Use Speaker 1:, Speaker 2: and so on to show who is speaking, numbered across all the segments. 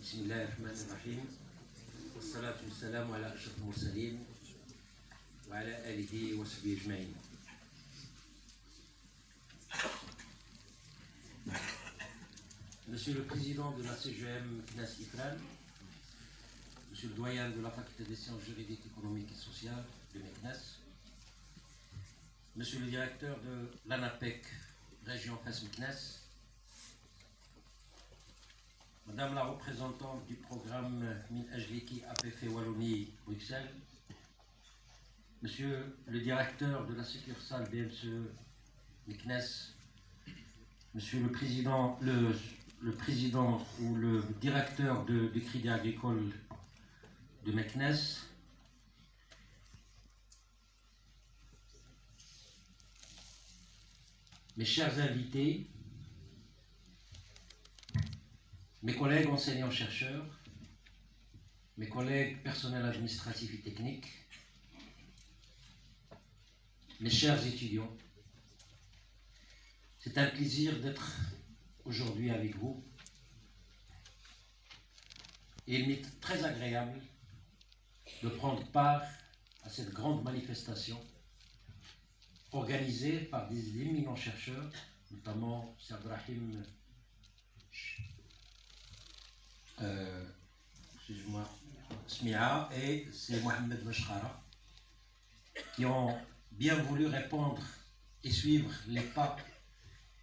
Speaker 1: بسم الله الرحمن الرحيم والصلاة والسلام على أشرف المرسلين وعلى آله وصحبه أجمعين. Monsieur le Président de la CGM CNES IFRAN, Monsieur le Doyen de la Faculté des Sciences Juridiques, Économiques et Sociales de MECNES, Monsieur le Directeur de l'ANAPEC Région Fès-MECNES, Madame la représentante du programme Min Ajliki APF Wallonie Bruxelles, Monsieur le directeur de la succursale BMCE MECNES, Monsieur le président, le président ou le directeur du Crédit Agricole de MECNES, mes chers invités, mes collègues enseignants-chercheurs, mes collègues personnels administratifs et techniques, mes chers étudiants, c'est un plaisir d'être aujourd'hui avec vous. Et il m'est très agréable de prendre part à cette grande manifestation organisée par des éminents chercheurs, notamment Abdrahim Smia et c'est Mohamed Meshkhara, qui ont bien voulu répondre et suivre les pas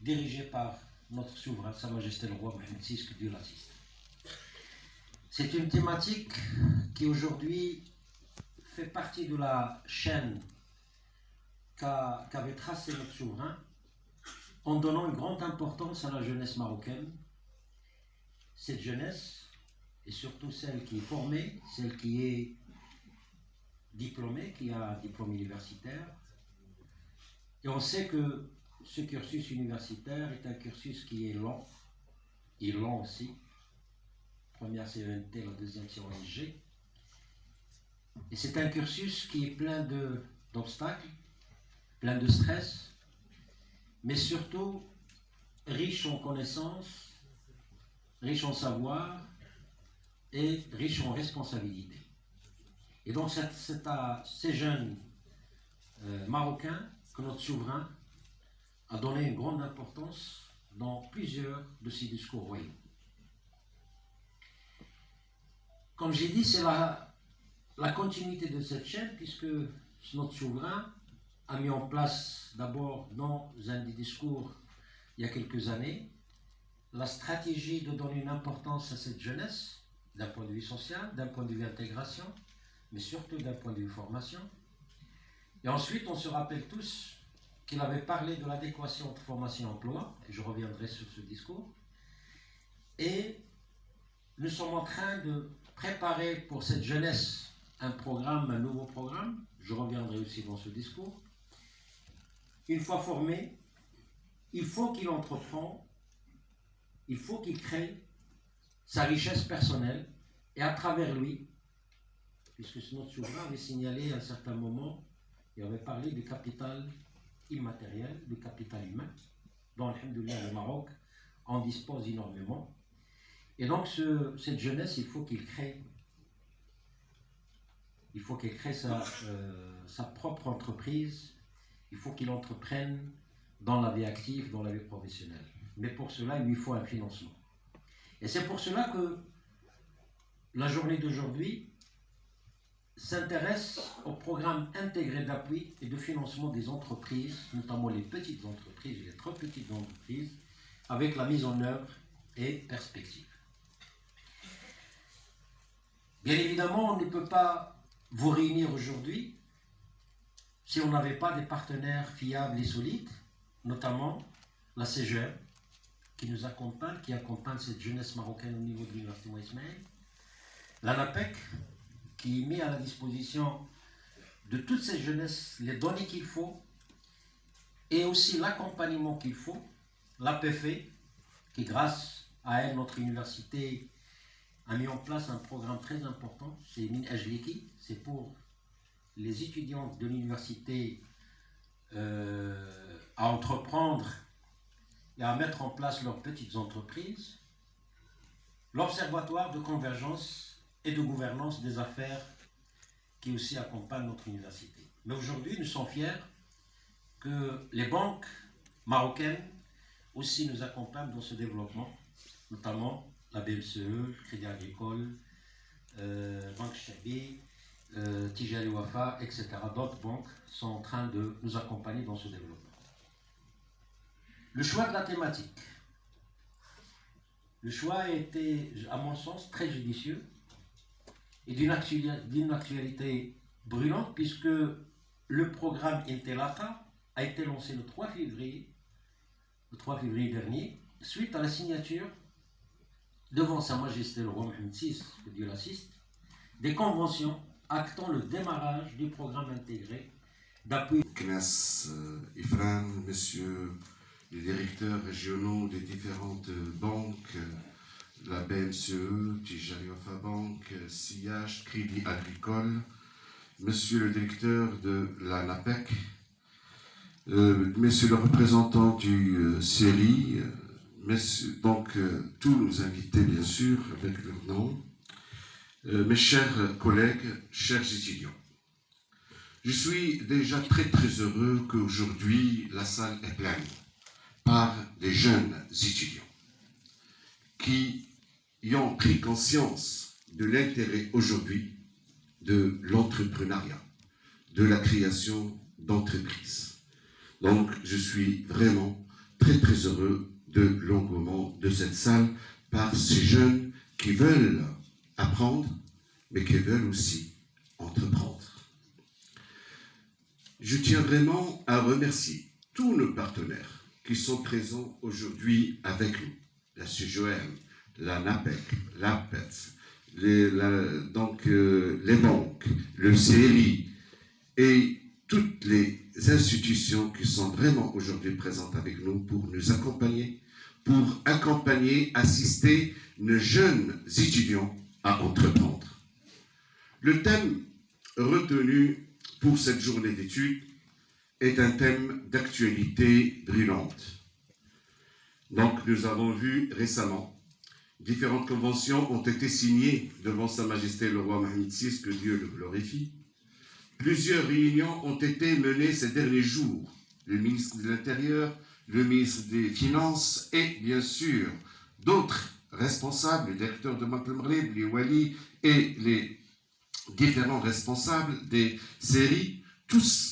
Speaker 1: dirigés par notre souverain, Sa Majesté le Roi Mohamed VI, que Dieu l'assiste. C'est une thématique qui aujourd'hui fait partie de la chaîne qu'avait tracée notre souverain en donnant une grande importance à la jeunesse marocaine. Cette jeunesse, et surtout celle qui est formée, celle qui est diplômée, qui a un diplôme universitaire. Et on sait que ce cursus universitaire est un cursus qui est long, et long aussi. Première CENT, la deuxième c'est ONG. Et c'est un cursus qui est plein d'obstacles, plein de stress, mais surtout riche en connaissances, riche en savoir et riche en responsabilité. Et donc c'est à ces jeunes marocains que notre souverain a donné une grande importance dans plusieurs de ses discours royaux. Comme j'ai dit, c'est la continuité de cette chaîne, puisque notre souverain a mis en place d'abord dans un des discours il y a quelques années la stratégie de donner une importance à cette jeunesse d'un point de vue social, d'un point de vue intégration, mais surtout d'un point de vue formation. Et ensuite, on se rappelle tous qu'il avait parlé de l'adéquation entre formation et emploi, et je reviendrai sur ce discours. Et nous sommes en train de préparer pour cette jeunesse un programme, un nouveau programme, je reviendrai aussi dans ce discours. Une fois formé, il faut qu'il entreprend, il faut qu'il crée sa richesse personnelle, et à travers lui, puisque notre souverain avait signalé à un certain moment, il avait parlé du capital immatériel, du capital humain, dont, alhamdoulilah, le Maroc en dispose énormément. Et donc, cette jeunesse, il faut qu'il crée sa propre entreprise, il faut qu'il entreprenne dans la vie active, dans la vie professionnelle. Mais pour cela, il lui faut un financement. Et c'est pour cela que la journée d'aujourd'hui s'intéresse au programme intégré d'appui et de financement des entreprises, notamment les petites entreprises et les très petites entreprises, avec la mise en œuvre et perspective. Bien évidemment, on ne peut pas vous réunir aujourd'hui si on n'avait pas des partenaires fiables et solides, notamment la CGM, qui nous accompagne, qui accompagne cette jeunesse marocaine au niveau de l'Université Moïse Ismaël, l'ANAPEC, qui met à la disposition de toutes ces jeunesses les données qu'il faut, et aussi l'accompagnement qu'il faut, l'APF, qui grâce à elle, notre université a mis en place un programme très important, c'est Min Ajliki, c'est pour les étudiants de l'université à entreprendre et à mettre en place leurs petites entreprises. l'Observatoire de convergence et de gouvernance des affaires qui aussi accompagne notre université. Mais aujourd'hui, nous sommes fiers que les banques marocaines aussi nous accompagnent dans ce développement, notamment la BMCE, Crédit Agricole, Banque Chabi, Tijari Wafa, etc. D'autres banques sont en train de nous accompagner dans ce développement. Le choix de la thématique. Le choix a été, à mon sens, très judicieux et d'une actualité brûlante, puisque le programme Intelaka a été lancé le 3 février dernier, suite à la signature devant Sa Majesté le roi Mohamed VI, que Dieu l'assiste, des conventions actant le démarrage du programme intégré d'appui.
Speaker 2: Knas Ifran, messieurs les directeurs régionaux des différentes banques, la BMCE, Tijari Wafa Bank, SIH, Crédit Agricole, monsieur le directeur de la NAPEC, messieurs le représentant du CERI, tous nos invités bien sûr avec leur nom, mes chers collègues, chers étudiants. Je suis déjà très heureux qu'aujourd'hui la salle est pleine par des jeunes étudiants qui y ont pris conscience de l'intérêt aujourd'hui de l'entrepreneuriat, de la création d'entreprises. Donc je suis vraiment très heureux de l'engouement de cette salle par ces jeunes qui veulent apprendre, mais qui veulent aussi entreprendre. Je tiens vraiment à remercier tous nos partenaires qui sont présents aujourd'hui avec nous. La CGOM, la NAPEC, l'APEF, les banques, le CRI et toutes les institutions qui sont vraiment aujourd'hui présentes avec nous pour nous accompagner, assister nos jeunes étudiants à entreprendre. Le thème retenu pour cette journée d'études est un thème d'actualité brûlante. Donc nous avons vu récemment, différentes conventions ont été signées devant Sa Majesté le roi Mohamed VI, que Dieu le glorifie. Plusieurs réunions ont été menées ces derniers jours. Le ministre de l'Intérieur, le ministre des Finances et bien sûr d'autres responsables, les directeurs de Banque Maghreb, les Wali et les différents responsables des séries, tous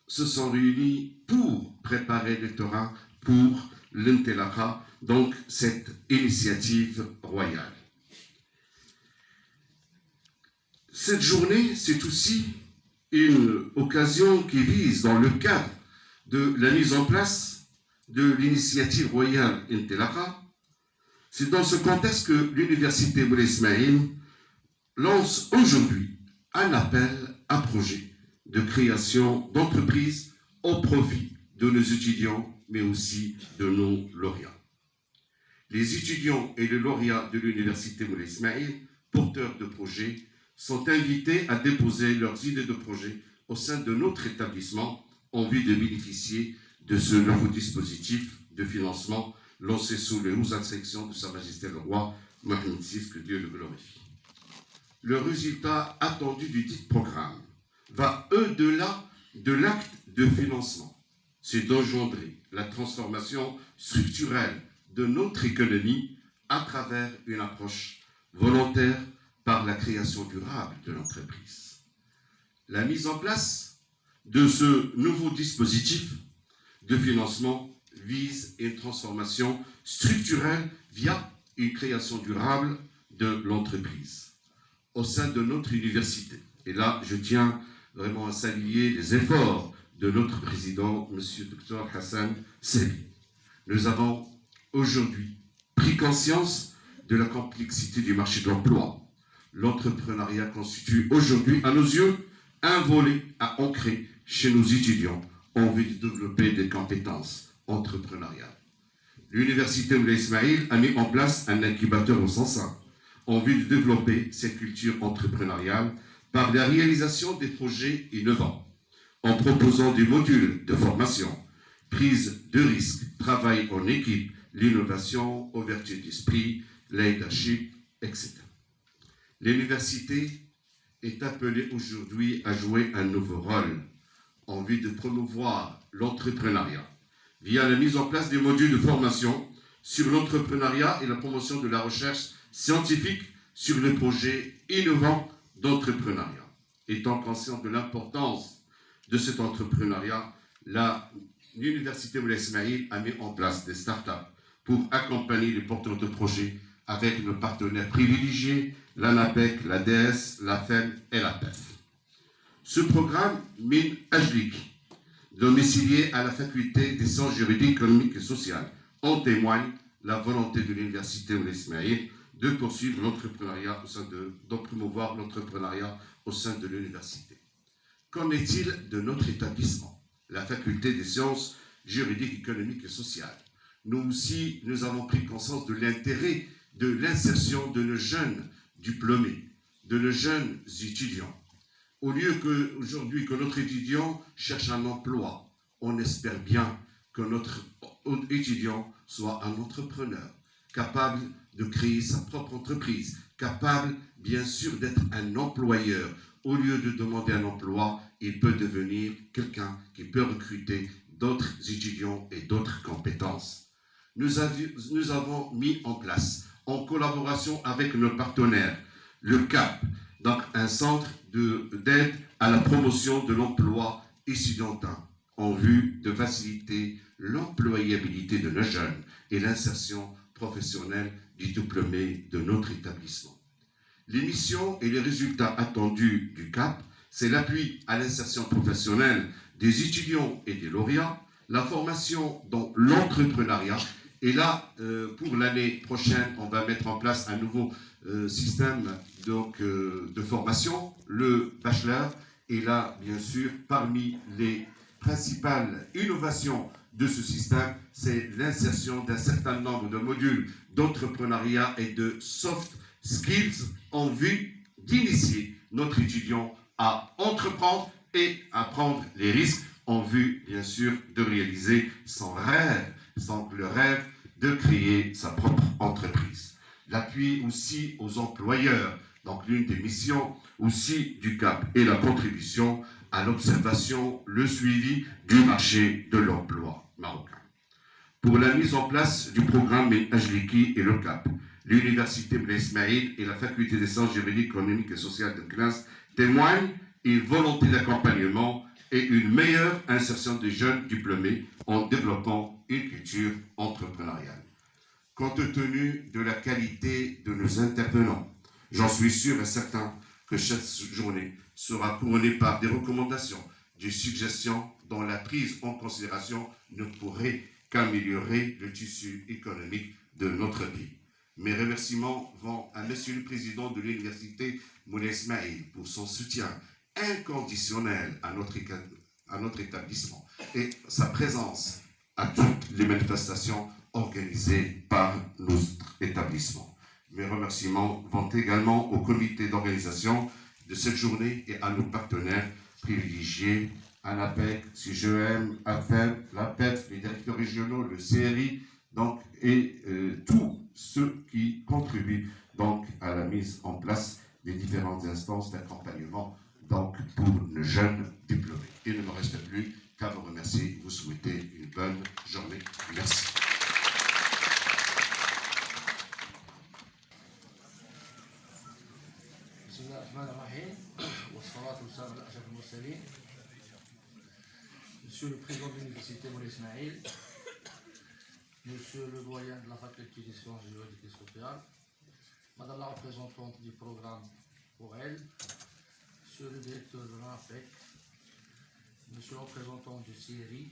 Speaker 2: se sont réunis pour préparer le terrain pour l'Intelaka, donc cette initiative royale. Cette journée, c'est aussi une occasion qui vise, dans le cadre de la mise en place de l'initiative royale Intelaka, c'est dans ce contexte que l'université Moulay Ismaïl lance aujourd'hui un appel à projet de création d'entreprises au profit de nos étudiants, mais aussi de nos lauréats. Les étudiants et les lauréats de l'université Moulay Ismaïl, porteurs de projets, sont invités à déposer leurs idées de projet au sein de notre établissement en vue de bénéficier de ce nouveau dispositif de financement lancé sous les 12 instructions de Sa Majesté le roi Mohamed VI, que Dieu le glorifie. Le résultat attendu du dit programme va au-delà de l'acte de financement. C'est d'engendrer la transformation structurelle de notre économie à travers une approche volontaire par la création durable de l'entreprise. La mise en place de ce nouveau dispositif de financement vise une transformation structurelle via une création durable de l'entreprise au sein de notre université. Et là, je tiens vraiment à saluer les efforts de notre président, M. Dr Hassan Sebi. Nous avons aujourd'hui pris conscience de la complexité du marché de l'emploi. L'entrepreneuriat constitue aujourd'hui, à nos yeux, un volet à ancrer chez nos étudiants en vue de développer des compétences entrepreneuriales. L'université Moulay Ismaïl a mis en place un incubateur au Sansa en vue de développer cette culture entrepreneuriale par la réalisation des projets innovants, en proposant des modules de formation, prise de risque, travail en équipe, l'innovation, ouverture d'esprit, leadership, etc. L'université est appelée aujourd'hui à jouer un nouveau rôle en vue de promouvoir l'entrepreneuriat via la mise en place des modules de formation sur l'entrepreneuriat et la promotion de la recherche scientifique sur les projets innovants d'entrepreneuriat. Étant conscient de l'importance de cet entrepreneuriat, l'Université Moulay Ismaïl a mis en place des startups pour accompagner les porteurs de projets avec nos partenaires privilégiés, l'ANAPEC, la DS, la FEM et la PEF. Ce programme Min Ajlik, domicilié à la faculté des sciences juridiques, économiques et sociales, en témoigne la volonté de l'Université Moulay Ismaïl de poursuivre l'entrepreneuriat de promouvoir l'entrepreneuriat au sein de l'université. Qu'en est-il de notre établissement, la faculté des sciences juridiques, économiques et sociales? Nous aussi, nous avons pris conscience de l'intérêt de l'insertion de nos jeunes diplômés, de nos jeunes étudiants. Au lieu qu'aujourd'hui, que notre étudiant cherche un emploi, on espère bien que notre étudiant soit un entrepreneur, capable de créer sa propre entreprise, capable, bien sûr, d'être un employeur. Au lieu de demander un emploi, il peut devenir quelqu'un qui peut recruter d'autres étudiants et d'autres compétences. Nous avons mis en place, en collaboration avec nos partenaires, le CAP, donc un centre d'aide à la promotion de l'emploi étudiantin en vue de faciliter l'employabilité de nos jeunes et l'insertion professionnelle du diplômé de notre établissement. Les missions et les résultats attendus du CAP, c'est l'appui à l'insertion professionnelle des étudiants et des lauréats, la formation dans l'entrepreneuriat. Et là, pour l'année prochaine, on va mettre en place un nouveau système de formation, le bachelor. Et là, bien sûr, parmi les principales innovations de ce système, c'est l'insertion d'un certain nombre de modules d'entrepreneuriat et de soft skills en vue d'initier notre étudiant à entreprendre et à prendre les risques en vue, bien sûr, de réaliser son rêve, le rêve de créer sa propre entreprise. L'appui aussi aux employeurs, donc l'une des missions aussi du CAP, et la contribution à l'observation, le suivi du marché de l'emploi marocain. Pour la mise en place du programme Ajliki et le CAP, l'Université Moulay Ismaïl et la Faculté des sciences juridiques, économiques et sociales de classe témoignent une volonté d'accompagnement et une meilleure insertion des jeunes diplômés en développant une culture entrepreneuriale. Compte tenu de la qualité de nos intervenants, j'en suis sûr et certain que cette journée sera couronnée par des recommandations, des suggestions dont la prise en considération ne pourrait qu'améliorer le tissu économique de notre pays. Mes remerciements vont à Monsieur le Président de l'Université Moulay Ismaïl pour son soutien inconditionnel à notre établissement et sa présence à toutes les manifestations organisées par notre établissement. Mes remerciements vont également au comité d'organisation de cette journée et à nos partenaires privilégiés, ANAPEC, CGEM, AFEM, la PEF, les directeurs régionaux, le CRI, donc, et tous ceux qui contribuent donc à la mise en place des différentes instances d'accompagnement donc pour nos jeunes diplômés. Il ne me reste plus qu'à vous remercier, vous souhaiter une bonne journée. Merci.
Speaker 3: Monsieur le Président de l'Université Moulay Ismaïl, Monsieur le doyen de la Faculté des sciences juridiques et sociales, Madame la représentante du programme pour elle, Monsieur le directeur de l'ANAPEC, Monsieur le représentant du CRI,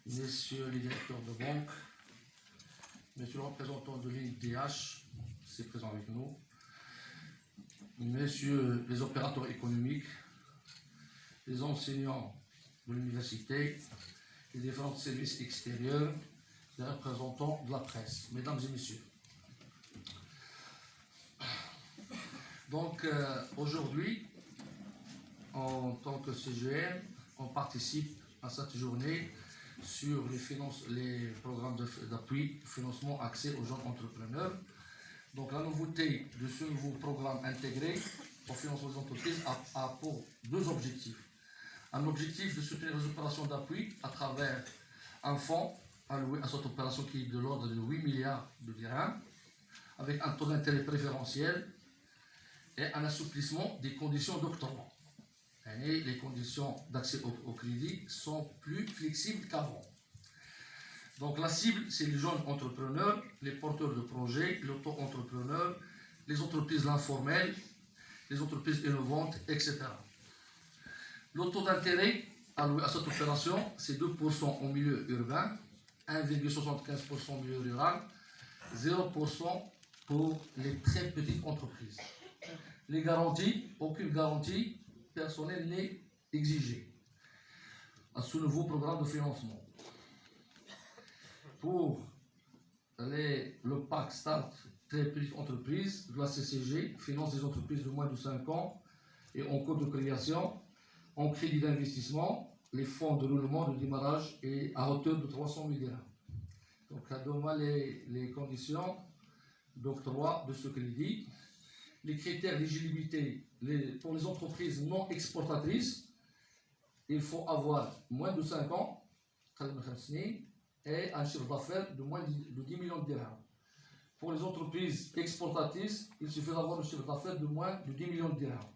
Speaker 3: Messieurs les directeurs de banque, Monsieur le représentant de l'IDH, c'est présent avec nous, Messieurs les opérateurs économiques, les enseignants de l'université, les différents services extérieurs, les représentants de la presse, mesdames et messieurs. Donc aujourd'hui, en tant que CGM, on participe à cette journée sur les programmes d'appui, financement, accès aux jeunes entrepreneurs. Donc la nouveauté de ce nouveau programme intégré au financement des entreprises a pour deux objectifs. Un objectif de soutenir les opérations d'appui à travers un fonds alloué à cette opération qui est de l'ordre de 8 milliards de dirhams, avec un taux d'intérêt préférentiel et un assouplissement des conditions d'octroi. Et les conditions d'accès au crédit sont plus flexibles qu'avant. Donc la cible, c'est les jeunes entrepreneurs, les porteurs de projets, l'auto-entrepreneur, les entreprises informelles, les entreprises innovantes, etc. Le taux d'intérêt alloué à cette opération, c'est 2% au milieu urbain, 1,75% au milieu rural, 0% pour les très petites entreprises. Les garanties, aucune garantie personnelle n'est exigée à ce nouveau programme de financement. Pour le PAC Start très petites entreprises de la CCG, finance des entreprises de moins de 5 ans et en cours de création, en crédit d'investissement, les fonds de roulement de démarrage et à hauteur de 300 000 dirhams. Donc, à demain les conditions d'octroi de ce crédit. Les critères d'éligibilité pour les entreprises non exportatrices, il faut avoir moins de 5 ans et un chiffre d'affaires de moins de 10 millions de dirhams. Pour les entreprises exportatrices, il suffit d'avoir un chiffre d'affaires de moins de 10 millions de dirhams.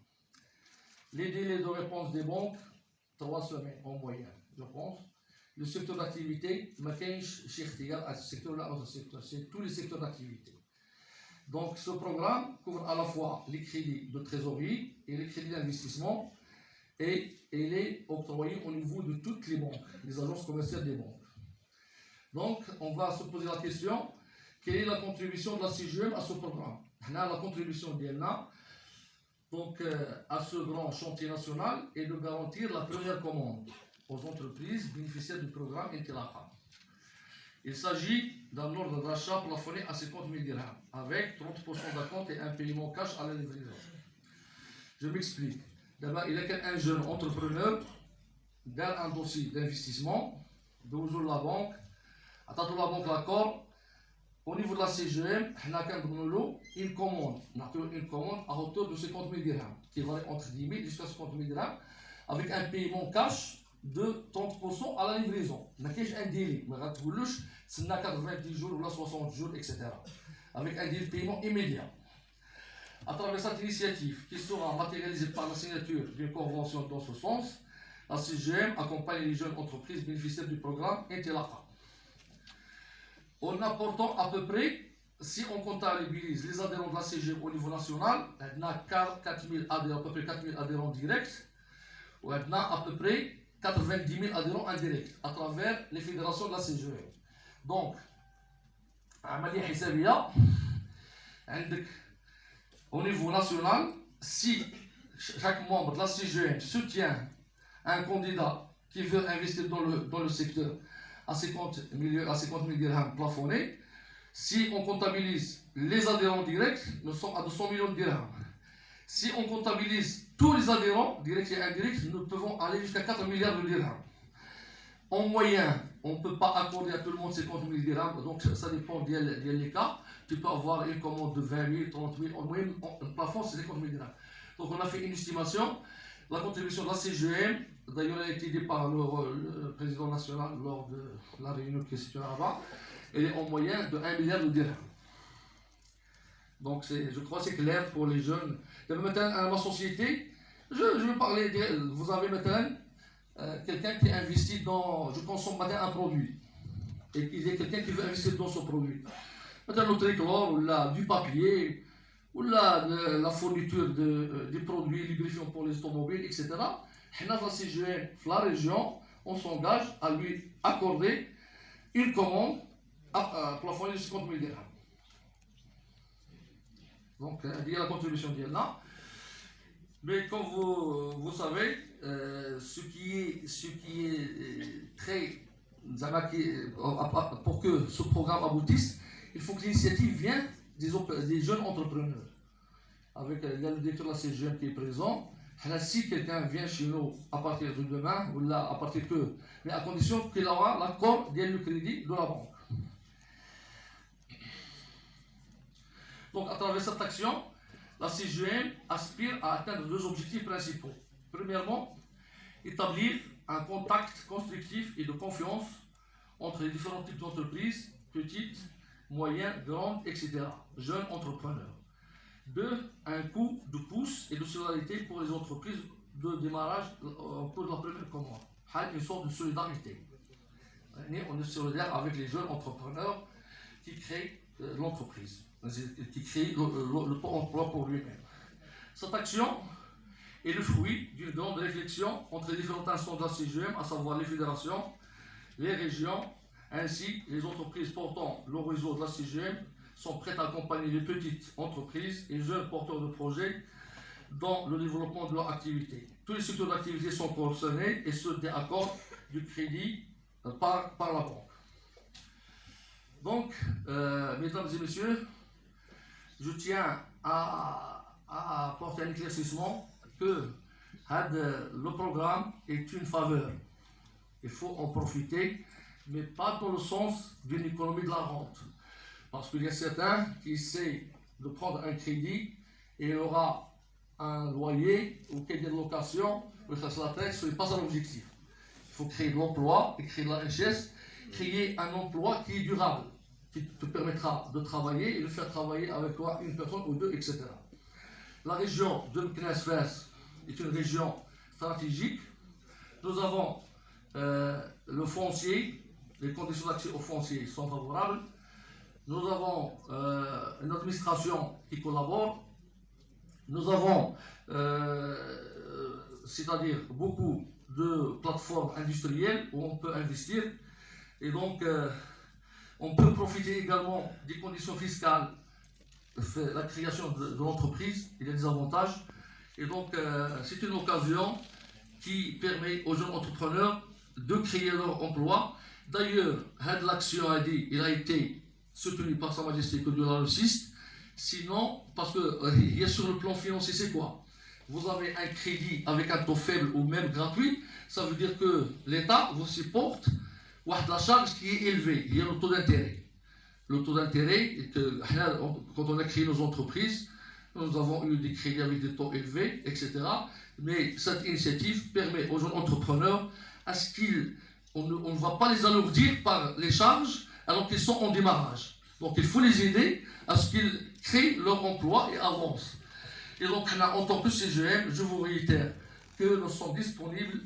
Speaker 3: Les délais de réponse des banques, 3 semaines en moyenne, je pense. Le secteur d'activité, c'est tous les secteurs d'activité. Donc ce programme couvre à la fois les crédits de trésorerie et les crédits d'investissement et il est octroyé au niveau de toutes les banques, les agences commerciales des banques. Donc on va se poser la question, quelle est la contribution de la CGM à ce programme? Là, la contribution d'ELNA donc, à ce grand chantier national est de garantir la première commande aux entreprises bénéficiaires du programme Intilaqa. Il s'agit d'un ordre d'achat plafonné à 50 000 dirhams, avec 30% d'acompte et un paiement cash à la livraison. Je m'explique. D'abord, il y a un jeune entrepreneur dans un dossier d'investissement, de la banque, à la banque l'accord. Au niveau de la CGM, on a une commande à hauteur de 50 000 dirhams, qui varie entre 10 000 jusqu'à 50 000 dirhams, avec un paiement cash de 30% à la livraison. Il n'y a qu'un délai, c'est 90 jours ou 60 jours, etc. Avec un délai de paiement immédiat. À travers cette initiative, qui sera matérialisée par la signature d'une convention dans ce sens, la CGM accompagne les jeunes entreprises bénéficiaires du programme Intilaqa. En apportant à peu près, si on comptabilise les adhérents de la CGM au niveau national, on a 4 000 adhérents, à peu près 4 000 adhérents directs, ou on a à peu près 90 000 adhérents indirects à travers les fédérations de la CGM. Donc, au niveau national, si chaque membre de la CGM soutient un candidat qui veut investir dans le secteur à 50 000 dirhams plafonnés, si on comptabilise les adhérents directs, nous sommes à 200 millions de dirhams. Si on comptabilise tous les adhérents, directs et indirects, nous pouvons aller jusqu'à 4 milliards de dirhams. En moyenne, on ne peut pas accorder à tout le monde 50 000 dirhams, donc ça dépend des cas. Tu peux avoir une commande de 20 000, 30 000, en moyenne, le plafond c'est 50 000 dirhams. Donc on a fait une estimation. La contribution de la CGM, d'ailleurs elle a été dite par le président national lors de la réunion qui est située là-bas, elle est en moyenne de 1 milliard de dirhams. Donc je crois que c'est clair pour les jeunes. Maintenant, à ma société, je vais parler, vous avez maintenant quelqu'un qui investit dans, je consomme maintenant un produit, et qu'il y a quelqu'un qui veut investir dans ce produit. Maintenant le tricolore, ou là, du papier, ou la fourniture des produits lubrifiants pour les automobiles, etc. Dans la CGM, la région, on s'engage à lui accorder une commande à plafonner de 50 000 dirhams. Donc, il y a la contribution d'Yelna. Mais comme vous savez, ce qui est très... Pour que ce programme aboutisse, il faut que l'initiative vienne des jeunes entrepreneurs. Il y a le directeur de la CGM qui est présent. Si quelqu'un vient chez nous à partir de demain, ou là, à partir que, mais à condition qu'il aura l'accord du crédit de la banque. Donc, à travers cette action, la CGM aspire à atteindre deux objectifs principaux. Premièrement, établir un contact constructif et de confiance entre les différents types d'entreprises, petites, moyennes, grandes, etc., jeunes entrepreneurs. Deux, un coup de pouce et de solidarité pour les entreprises de démarrage au cours de la première commande. Une sorte de solidarité. On est solidaire avec les jeunes entrepreneurs qui créent l'entreprise, qui créent l'emploi pour lui-même. Cette action est le fruit d'une grande réflexion entre les différentes instances de la CGM, à savoir les fédérations, les régions, ainsi les entreprises portant le réseau de la CGM sont prêtes à accompagner les petites entreprises et jeunes porteurs de projets dans le développement de leur activité. Tous les secteurs d'activité sont concernés et ceux des accords du crédit par la banque. Donc, mesdames et messieurs, je tiens à apporter un éclaircissement que le programme est une faveur. Il faut en profiter, mais pas dans le sens d'une économie de la rente. Parce qu'il y a certains qui essaient de prendre un crédit et il y aura un loyer ou quelque location, ce n'est pas un objectif. Il faut créer de l'emploi et créer de la richesse, créer un emploi qui est durable, qui te permettra de travailler et de faire travailler avec toi une personne ou deux, etc. La région de Meknès-Fès est une région stratégique. Nous avons le foncier, les conditions d'accès au foncier sont favorables. Nous avons une administration qui collabore. Nous avons, c'est-à-dire beaucoup de plateformes industrielles où on peut investir. Et donc, on peut profiter également des conditions fiscales. La création de l'entreprise, il y a des avantages. Et donc, c'est une occasion qui permet aux jeunes entrepreneurs de créer leur emploi. D'ailleurs, l'action il a été soutenu par Sa Majesté que Dieu la réussisse. Sinon, parce qu'il y a sur le plan financier, c'est quoi? Vous avez un crédit avec un taux faible ou même gratuit, ça veut dire que l'État vous supporte la charge qui est élevée. Il y a le taux d'intérêt. Le taux d'intérêt, quand on a créé nos entreprises, nous avons eu des crédits avec des taux élevés, etc. Mais cette initiative permet aux jeunes entrepreneurs à ce qu'on ne va pas les alourdir par les charges alors qu'ils sont en démarrage. Donc il faut les aider à ce qu'ils créent leur emploi et avancent. Et donc en tant que CGM, je vous réitère que nous sommes disponibles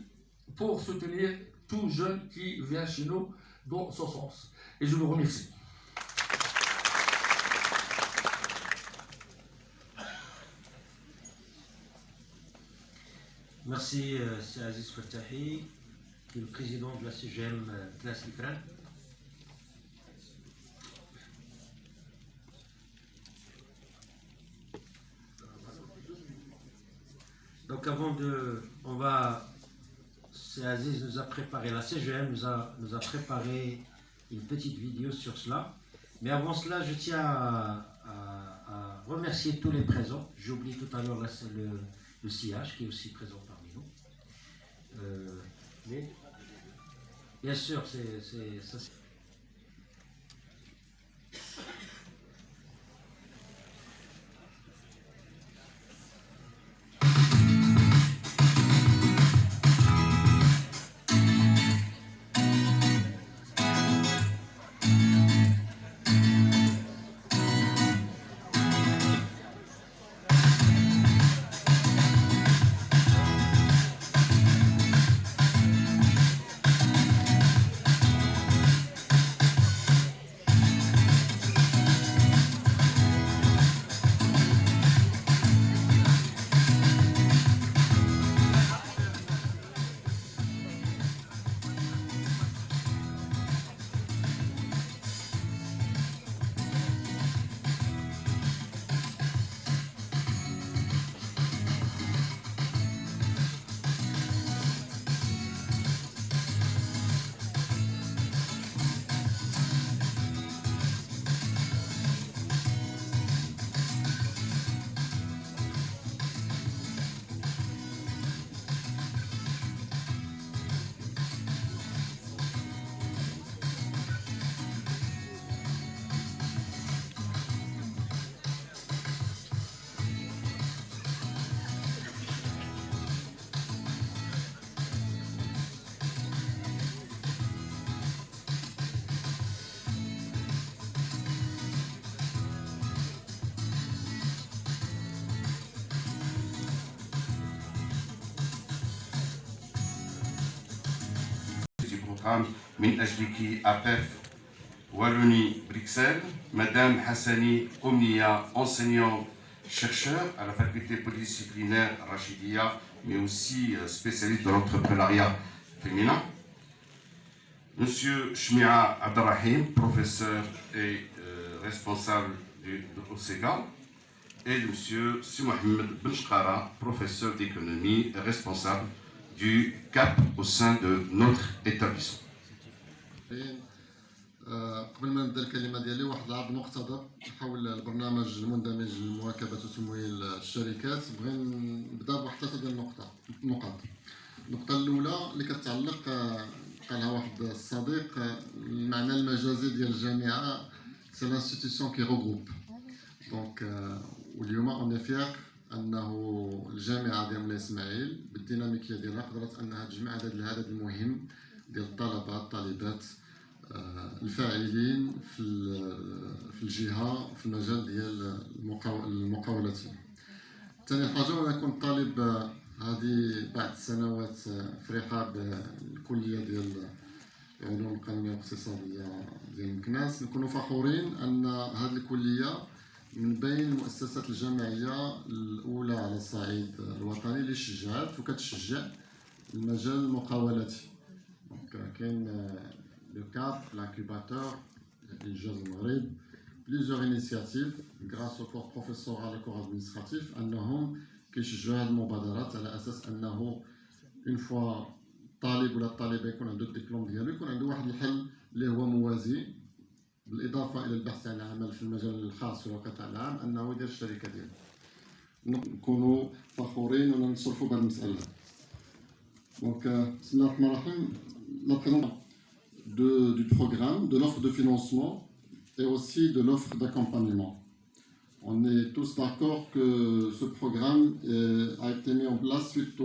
Speaker 3: pour soutenir tout jeune qui vient chez nous dans ce sens. Et je vous remercie.
Speaker 1: Merci, c'est Aziz Fattahi, qui est le président de la CGM Classe Ifran. Donc c'est Aziz nous a préparé, la CGM nous a préparé une petite vidéo sur cela. Mais avant cela, je tiens à remercier tous les présents. J'ai oublié tout à l'heure le CH qui est aussi présent parmi nous. Mais bien sûr, ça.
Speaker 2: programme من أجلك APEF Wallonie Bruxelles, Madame Hassani Omnia, enseignant chercheur à la faculté polydisciplinaire Rachidia, mais aussi spécialiste de l'entrepreneuriat féminin. Monsieur Shmia Abdelrahim, professeur et responsable de OSEGA. Et Monsieur Mohamed Benchkara, professeur d'économie et responsable du CAP au sein de notre établissement.
Speaker 4: قبل ما نبدا الكلمه ديالي واحد العرض مقتضب حول البرنامج المندمج لمواكبه وتمويل الشركات. بغي نبدا بواحد ثلاثه ديال النقاط. النقطه الاولى اللي كتعلق قالها واحد الصديق، المعنى المجازي ديال الجامعه سي لانستيتيسيون كي روغروب. دونك واليوم اون فيغ انه الجامعه ديال مولاي اسماعيل بالديناميكيه ديالها قدرت انها تجمع العدد المهم ديال الطلبه الطالبات الفاعلين في الجهه في المجال ديال المقاولات. ثاني حاجه وانا كنت طالب هذه بعد سنوات في رحاب الكليه ديال العلوم القانونيه والاقتصاديه ديال مكناس، نكونوا فخورين ان هذه الكليه من بين المؤسسات الجامعيه الاولى على الصعيد الوطني اللي شجعت وكتشجع المجال المقاولاتي. دونك كاين le CAP, l'incubateur, l'IJAZ Maghreb, plusieurs initiatives grâce au corps professoral et au corps administratif أنهم كيشجعوا هذه المبادرات على أساس أنه une fois طالب ولا طالبة يكون عنده الدبلوم ديالو يكون عنده واحد الحل اللي هو موازي بالإضافة إلى البحث عن عمل في المجال الخاص والقطاع العام أنه يدير الشركة ديالو. نكونوا فخورين وننصرفوا بهذه المسألة. دونك بسم الله الرحمن الرحيم. لا بريزونطاسيون du programme, de l'offre de financement et aussi de l'offre d'accompagnement. On est tous d'accord que ce programme a été mis en place suite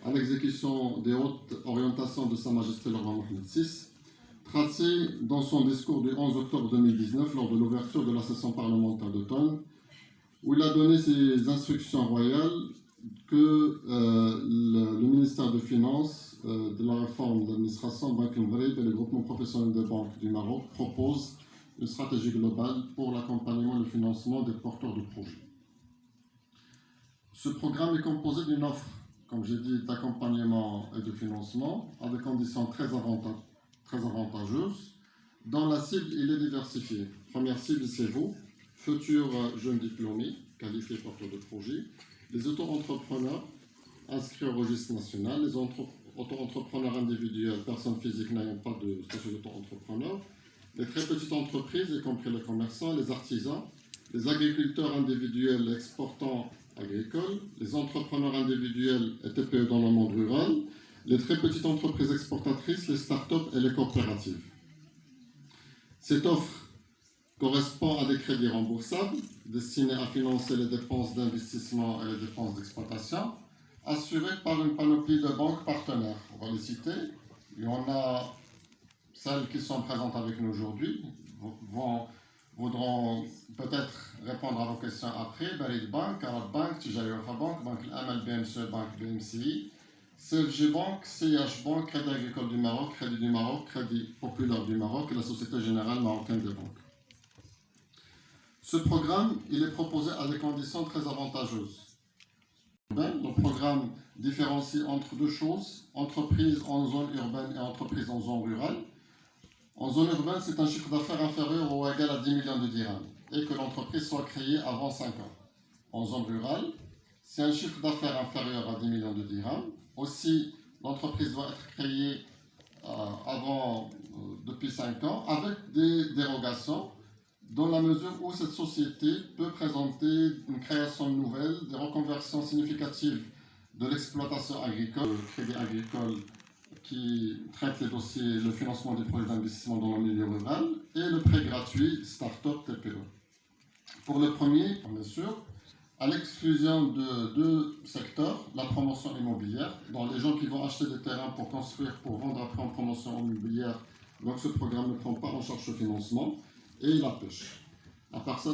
Speaker 4: à l'exécution des hautes orientations de Sa Majesté le roi Mohamed VI, tracées dans son discours du 11 octobre 2019 lors de l'ouverture de la session parlementaire d'automne, où il a donné ses instructions royales que le ministère des Finances, de la réforme de l'administration Banque Maghreb et le groupement professionnel des banques du Maroc proposent une stratégie globale pour l'accompagnement et le financement des porteurs de projets. Ce programme est composé d'une offre, comme j'ai dit, d'accompagnement et de financement à des conditions très avantageuses. Dans la cible, il est diversifié. Première cible, c'est vous, futurs jeunes diplômés, qualifiés porteurs de projets, les auto-entrepreneurs inscrits au registre national, les auto-entrepreneurs individuels, personnes physiques n'ayant pas de statut d'auto-entrepreneur, les très petites entreprises, y compris les commerçants, les artisans, les agriculteurs individuels exportants agricoles, les entrepreneurs individuels et TPE dans le monde rural, les très petites entreprises exportatrices, les start-up et les coopératives. Cette offre correspond à des crédits remboursables destinés à financer les dépenses d'investissement et les dépenses d'exploitation, assurées par une panoplie de banques partenaires. On va les citer. Il y en a celles qui sont présentes avec nous aujourd'hui, voudront peut-être répondre à vos questions après. Barid Bank, Arab Bank, Tijari Wafa Bank, Banque Al-Amal, BMCE Bank, BMCI, CFG Bank, CIH Bank, Crédit Agricole du Maroc, Crédit du Maroc, Crédit Populaire du Maroc et la Société Générale Marocaine des Banques. Ce programme, il est proposé à des conditions très avantageuses. Le programme différencie entre deux choses, entreprises en zone urbaine et entreprises en zone rurale. En zone urbaine, c'est un chiffre d'affaires inférieur ou égal à 10 millions de dirhams et que l'entreprise soit créée avant 5 ans. En zone rurale, c'est un chiffre d'affaires inférieur à 10 millions de dirhams. Aussi, l'entreprise doit être créée depuis 5 ans avec des dérogations dans la mesure où cette société peut présenter une création nouvelle, des reconversions significatives de l'exploitation agricole, le crédit agricole qui traite les dossiers, le financement des projets d'investissement dans le milieu rural et le prêt gratuit Start-up TPE. Pour le premier, bien sûr, à l'exclusion de deux secteurs, la promotion immobilière, dont les gens qui vont acheter des terrains pour construire, pour vendre après en promotion immobilière, donc ce programme ne prend pas en charge ce financement, et la pêche. À part ça,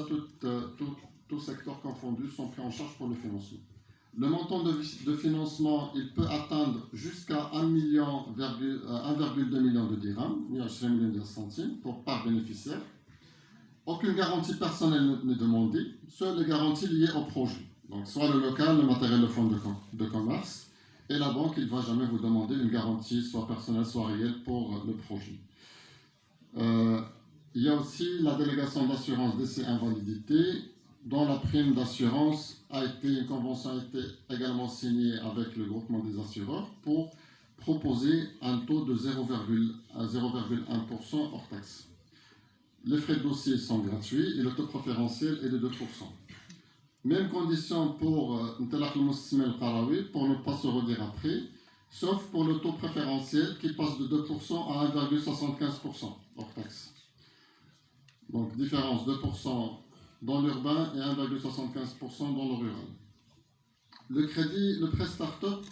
Speaker 4: tous secteurs confondus sont pris en charge pour le financement. Le montant de financement, il peut atteindre jusqu'à 1,2 million de dirhams, 1,20 million de centimes par bénéficiaire. Aucune garantie personnelle n'est demandée, seules les garanties liées au projet. Donc, soit le local, le matériel, le fonds de commerce, et la banque, il ne va jamais vous demander une garantie, soit personnelle, soit réelle, pour le projet. Il y a aussi la délégation d'assurance décès invalidité, dont la prime d'assurance une convention a été également signée avec le groupement des assureurs pour proposer un taux de 0,1% hors taxe. Les frais de dossier sont gratuits et le taux préférentiel est de 2%. Même condition pour Ntelaq al-Mussim al-Qarawi, pour ne pas se redire après, sauf pour le taux préférentiel qui passe de 2% à 1,75% hors taxe. Donc différence 2% dans l'urbain et 1,75% dans le rural. Le crédit, le prêt start-up,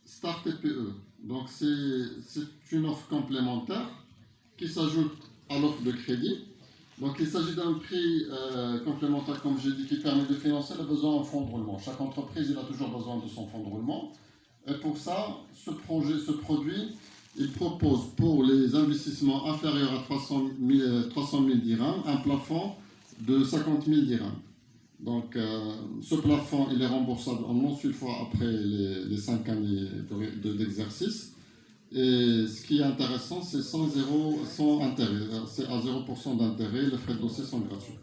Speaker 4: Start TPE. Donc c'est une offre complémentaire qui s'ajoute à l'offre de crédit. Donc il s'agit d'un prix complémentaire, comme j'ai dit, qui permet de financer le besoin en fonds de roulement. Chaque entreprise, il a toujours besoin de son fonds de roulement. Et pour ça, ce produit, il propose pour les investissements inférieurs à 300 000 dirhams un plafond de 50 000 dirhams. Donc ce plafond, il est remboursable en une seule fois après les 5 années d'exercice. Et ce qui est intéressant, c'est sans intérêt. C'est à 0% d'intérêt, les frais de dossier sont gratuits.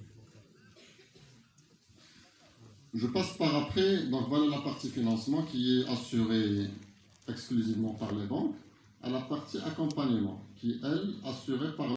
Speaker 4: Je passe par après, donc voilà la partie financement qui est assurée exclusivement par les banques, à la partie accompagnement, qui, elle, assurée par